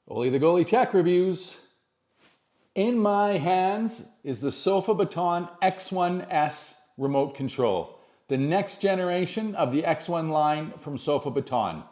Oli the Goalie Tech Reviews. In my hands is the Sofabaton X1S Remote Control, the next generation of the X1 line from Sofabaton.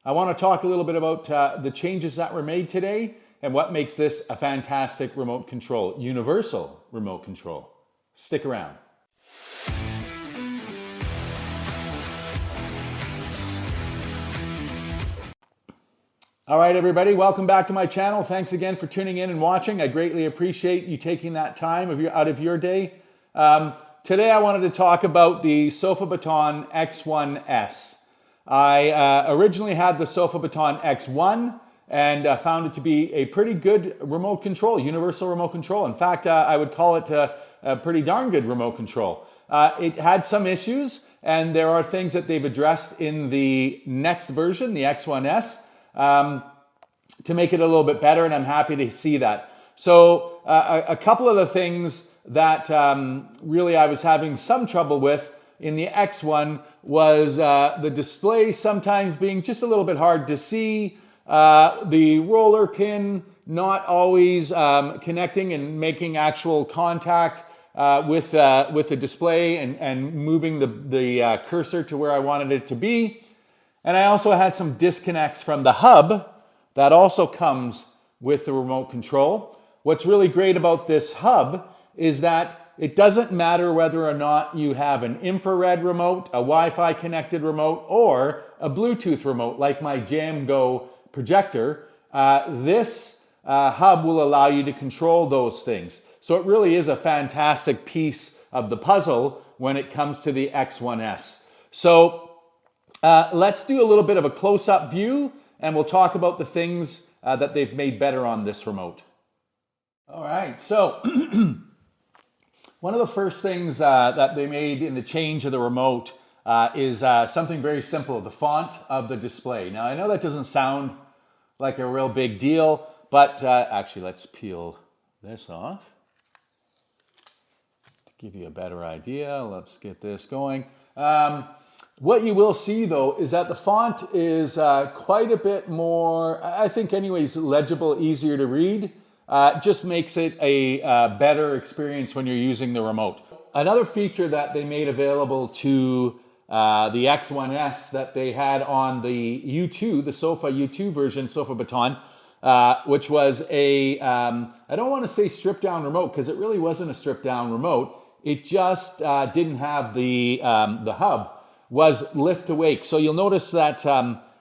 I want to talk a little bit about the changes that were made today and what makes this a fantastic remote control, universal remote control. Stick around. All right, everybody, welcome back to my channel. Thanks again for tuning in and watching. I greatly appreciate you taking that time out of your day. Today I wanted to talk about the Sofabaton X1S. I originally had the Sofabaton X1 and found it to be a pretty good remote control, universal remote control. In fact, I would call it a pretty darn good remote control. It had some issues, and there are things that they've addressed in the next version, the X1S, to make it a little bit better, and I'm happy to see that. So a couple of the things that really I was having some trouble with in the X1 was the display sometimes being just a little bit hard to see, the roller pin not always connecting and making actual contact with the display and moving the cursor to where I wanted it to be. And I also had some disconnects from the hub that also comes with the remote control. What's really great about this hub is that it doesn't matter whether or not you have an infrared remote, a Wi-Fi connected remote, or a Bluetooth remote like my JamGo projector. This hub will allow you to control those things. So it really is a fantastic piece of the puzzle when it comes to the X1S. So let's do a little bit of a close-up view, and we'll talk about the things that they've made better on this remote. All right, so one of the first things that they made in the change of the remote is something very simple, the font of the display. Now, I know that doesn't sound like a real big deal, but actually, let's peel this off to give you a better idea. Let's get this going. What you will see, though, is that the font is quite a bit more, I think anyways, legible, easier to read. Just makes it a better experience when you're using the remote. Another feature that they made available to the X1S that they had on the U2, the Sofa U2 version, Sofabaton, which was a, I don't want to say stripped down remote because it really wasn't a stripped down remote. It just didn't have the hub, was lift awake. So you'll notice that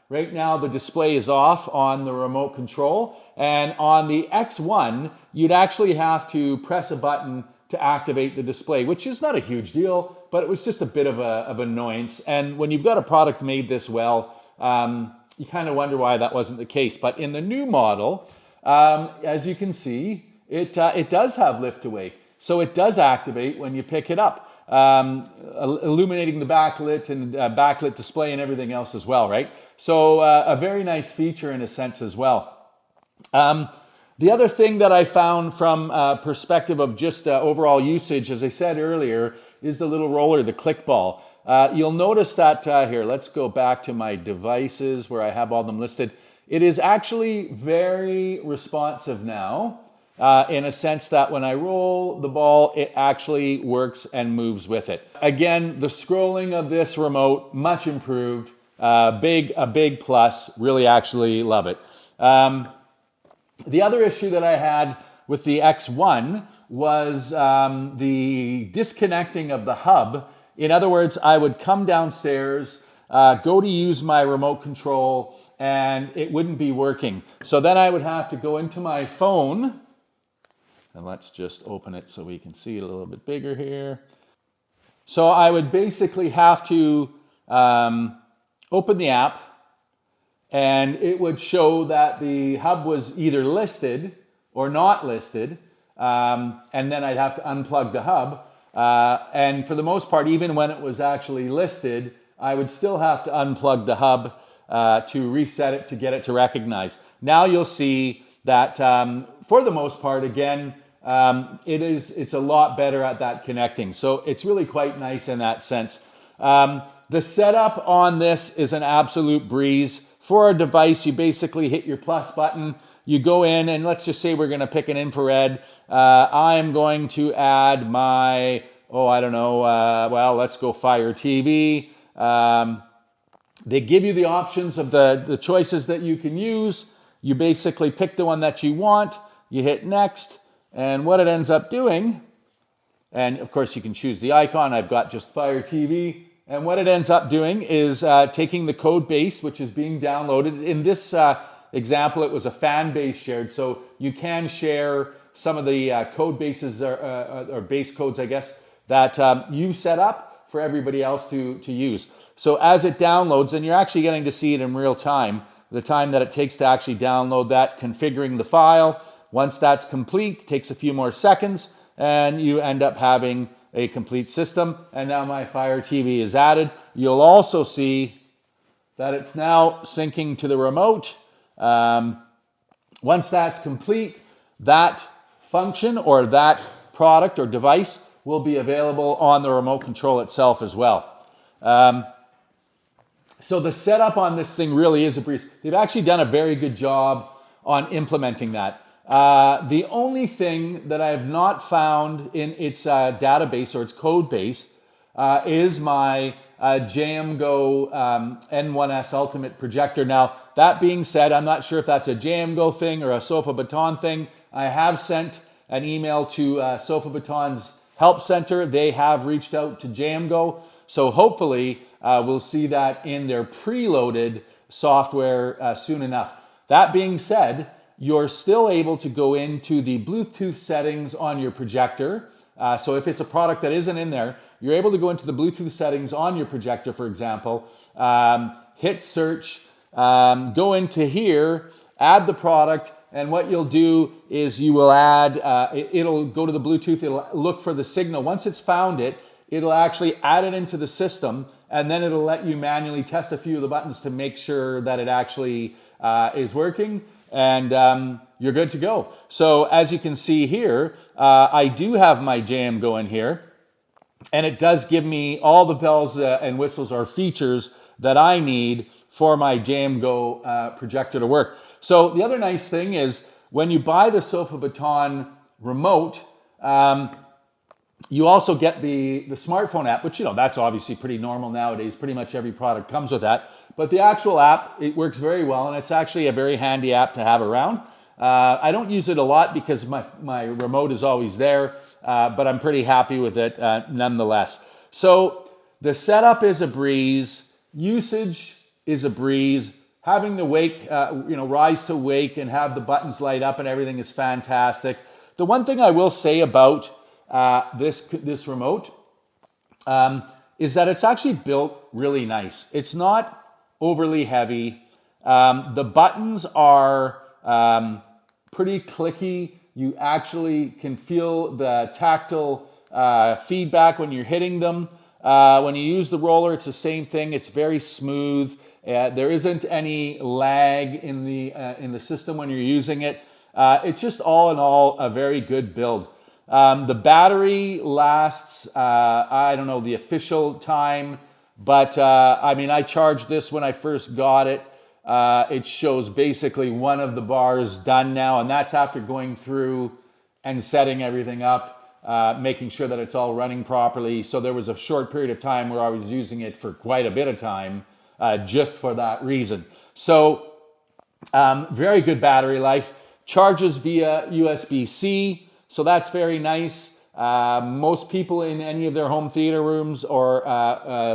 right now the display is off on the remote control, and on the X1 you'd actually have to press a button to activate the display, which is not a huge deal, but it was just a bit of annoyance. And when you've got a product made this well, you kind of wonder why that wasn't the case. But in the new model, as you can see, it does have lift awake, so it does activate when you pick it up. Illuminating the backlit and backlit display and everything else as well, right? So a very nice feature in a sense as well. The other thing that I found from perspective of just overall usage, as I said earlier, is the little roller, the click ball. You'll notice that here, let's go back to my devices where I have all them listed. It is actually very responsive now. In a sense that when I roll the ball, it actually works and moves with it. Again, the scrolling of this remote, much improved, a big plus, really actually love it. The other issue that I had with the X1 was the disconnecting of the hub. In other words, I would come downstairs, go to use my remote control, and it wouldn't be working. So then I would have to go into my phone, and let's just open it so we can see it a little bit bigger here. So I would basically have to open the app, and it would show that the hub was either listed or not listed, and then I'd have to unplug the hub. And for the most part, even when it was actually listed, I would still have to unplug the hub to reset it to get it to recognize. Now you'll see that for the most part, again, it's a lot better at that connecting. So it's really quite nice in that sense. The setup on this is an absolute breeze. For a device, you basically hit your plus button. You go in and let's just say we're going to pick an infrared. I'm going to add my, I don't know, well, let's go Fire TV. They give you the options of the choices that you can use. You basically pick the one that you want. You hit next. And what it ends up doing, and of course you can choose the icon. I've got just Fire TV. And what it ends up doing is taking the code base, which is being downloaded. In this example, it was a fan base shared. So you can share some of the code bases or base codes, I guess, that you set up for everybody else to use. So as it downloads, and you're actually getting to see it in real time, the time that it takes to actually download that, configuring the file. Once that's complete, it takes a few more seconds, and you end up having a complete system. And now my Fire TV is added. You'll also see that it's now syncing to the remote. Once that's complete, that function or that product or device will be available on the remote control itself as well. So the setup on this thing really is a breeze. They've actually done a very good job on implementing that. The only thing that I have not found in its database or its code base is my JMGo N1S Ultimate projector. Now, that being said, I'm not sure if that's a JMGo thing or a Sofabaton thing. I have sent an email to Sofabaton's help center. They have reached out to JMGo. So hopefully we'll see that in their preloaded software soon enough. That being said, you're still able to go into the Bluetooth settings on your projector. So if it's a product that isn't in there, you're able to go into the Bluetooth settings on your projector, for example, hit search, go into here, add the product, and what you'll do is you will add, it'll go to the Bluetooth, it'll look for the signal. Once it's found it, it'll actually add it into the system, and then it'll let you manually test a few of the buttons to make sure that it actually is working. And you're good to go. So as you can see here, I do have my JMGo in here, and it does give me all the bells and whistles or features that I need for my JMGo projector to work. So the other nice thing is when you buy the Sofabaton remote, you also get the smartphone app, which, that's obviously pretty normal nowadays. Pretty much every product comes with that. But the actual app, it works very well, and it's actually a very handy app to have around. I don't use it a lot because my remote is always there, but I'm pretty happy with it nonetheless. So the setup is a breeze. Usage is a breeze. Having the wake, rise to wake and have the buttons light up and everything is fantastic. The one thing I will say about this remote is that it's actually built really nice. It's not overly heavy. The buttons are pretty clicky. You actually can feel the tactile feedback when you're hitting them. When you use the roller, it's the same thing. It's very smooth. There isn't any lag in the system when you're using it. It's just all in all a very good build. The battery lasts, I don't know the official time, but I charged this when I first got it. It shows basically one of the bars done now, and that's after going through and setting everything up, making sure that it's all running properly. So there was a short period of time where I was using it for quite a bit of time, just for that reason. So very good battery life. Charges via USB-C, so that's very nice. Most people in any of their home theater rooms or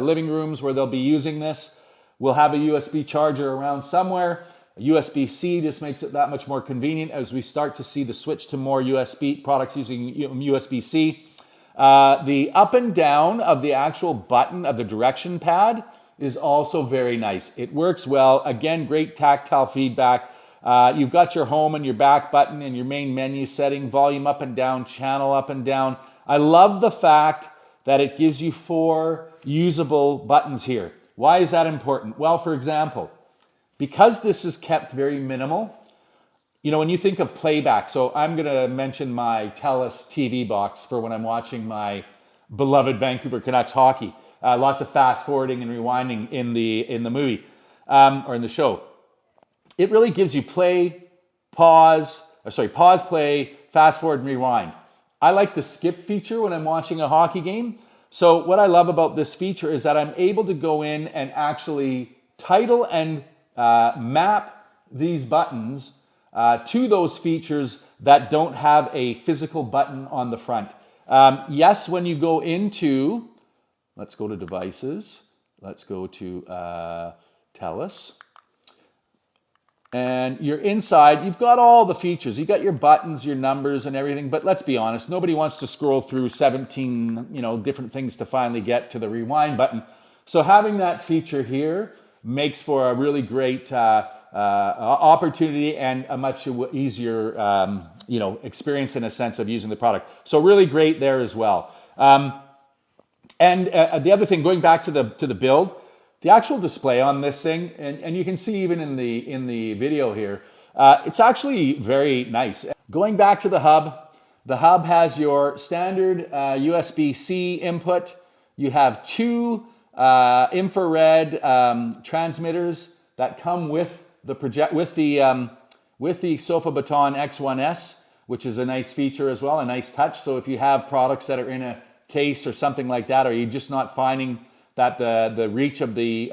living rooms where they'll be using this will have a USB charger around somewhere. USB-C just makes it that much more convenient as we start to see the switch to more USB products using USB-C. The up and down of the actual button of the direction pad is also very nice. It works well. Again, great tactile feedback. You've got your home and your back button and your main menu setting, volume up and down, channel up and down. I love the fact that it gives you 4 usable buttons here. Why is that important? Well, for example, because this is kept very minimal, when you think of playback, so I'm going to mention my TELUS TV box for when I'm watching my beloved Vancouver Canucks hockey. Lots of fast forwarding and rewinding in the movie or in the show. it really gives you pause, play, fast forward, and rewind. I like the skip feature when I'm watching a hockey game. So what I love about this feature is that I'm able to go in and actually title and map these buttons to those features that don't have a physical button on the front. Yes, when you go into, let's go to devices, let's go to TELUS. And you're inside, you've got all the features. You've got your buttons, your numbers, and everything. But let's be honest, nobody wants to scroll through 17, different things to finally get to the rewind button. So having that feature here makes for a really great opportunity and a much easier, experience in a sense of using the product. So really great there as well. And the other thing, going back to the build. The actual display on this thing, and you can see even in the video here, it's actually very nice. Going back to the hub has your standard USB-C input. You have two infrared transmitters that come with the Sofabaton X1S, which is a nice feature as well, a nice touch. So if you have products that are in a case or something like that, or you're just not finding that the reach of the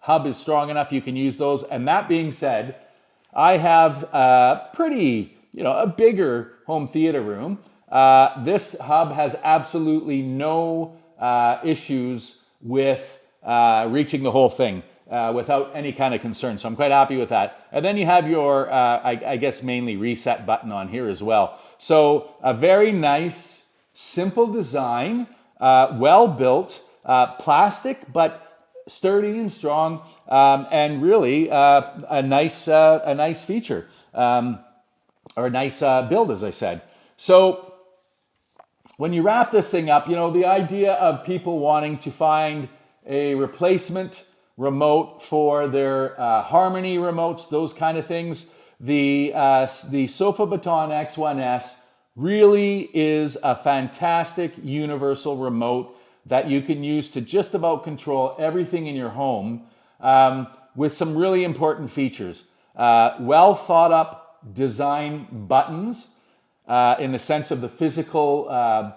hub is strong enough, you can use those. And that being said, I have a bigger home theater room. This hub has absolutely no issues with reaching the whole thing without any kind of concern. So I'm quite happy with that. And then you have your, I guess, mainly reset button on here as well. So a very nice, simple design, well built. Plastic, but sturdy and strong, and really a nice feature, or a nice build, as I said. So when you wrap this thing up, the idea of people wanting to find a replacement remote for their Harmony remotes, those kind of things, the Sofabaton X1S really is a fantastic universal remote that you can use to just about control everything in your home, with some really important features. Well thought up design buttons in the sense of the physical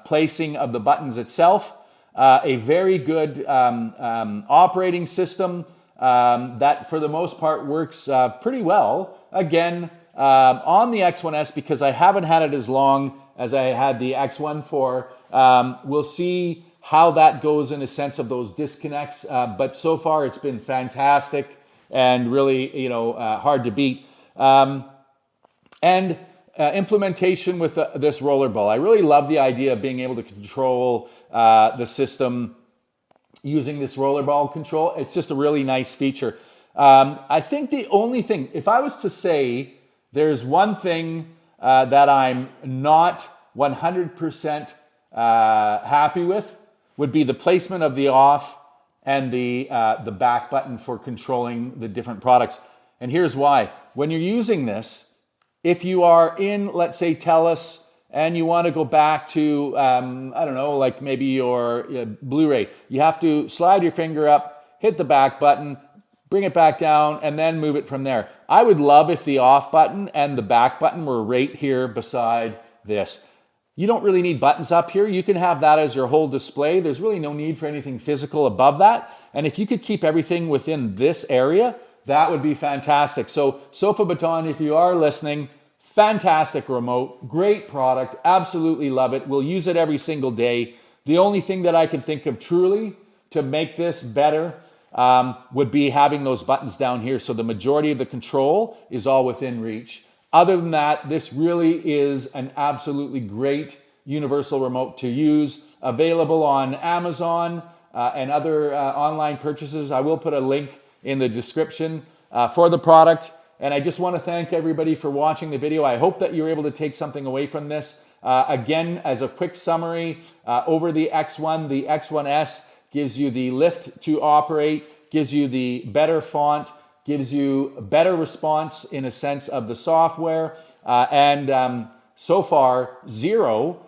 placing of the buttons itself. A very good operating system that for the most part works pretty well. Again, on the X1S, because I haven't had it as long as I had the X1 for, we'll see how that goes in a sense of those disconnects, but so far it's been fantastic and really, hard to beat. And implementation with this rollerball. I really love the idea of being able to control the system using this rollerball control. It's just a really nice feature. I think the only thing, if I was to say there's one thing that I'm not 100% happy with, would be the placement of the off and the back button for controlling the different products. And here's why. When you're using this, if you are in, let's say, TELUS, and you want to go back to, I don't know, like maybe your Blu-ray, you have to slide your finger up, hit the back button, bring it back down, and then move it from there. I would love if the off button and the back button were right here beside this. You don't really need buttons up here. You can have that as your whole display. There's really no need for anything physical above that. And if you could keep everything within this area, that would be fantastic. So Sofabaton, if you are listening, fantastic remote, great product, absolutely love it. We'll use it every single day. The only thing that I can think of truly to make this better would be having those buttons down here. So the majority of the control is all within reach. Other than that, this really is an absolutely great universal remote to use, available on Amazon and other online purchases. I will put a link in the description for the product. And I just want to thank everybody for watching the video. I hope that you're able to take something away from this. Again, as a quick summary, over the X1, the X1S gives you the lift to operate, gives you the better font, gives you better response in a sense of the software, and so far, zero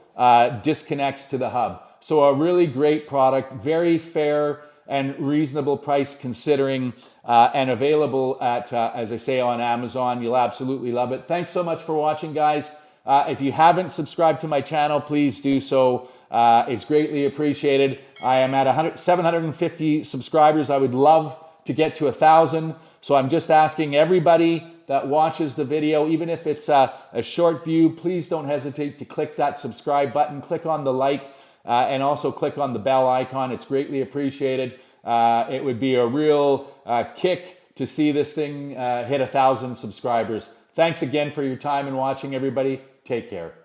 disconnects to the hub. So a really great product, very fair and reasonable price considering, and available at, as I say, on Amazon. You'll absolutely love it. Thanks so much for watching, guys. If you haven't subscribed to my channel, please do so. It's greatly appreciated. I am at 750 subscribers. I would love to get to 1,000. So I'm just asking everybody that watches the video, even if it's a short view, please don't hesitate to click that subscribe button, click on the like, and also click on the bell icon. It's greatly appreciated. It would be a real kick to see this thing hit 1,000 subscribers. Thanks again for your time and watching, everybody. Take care.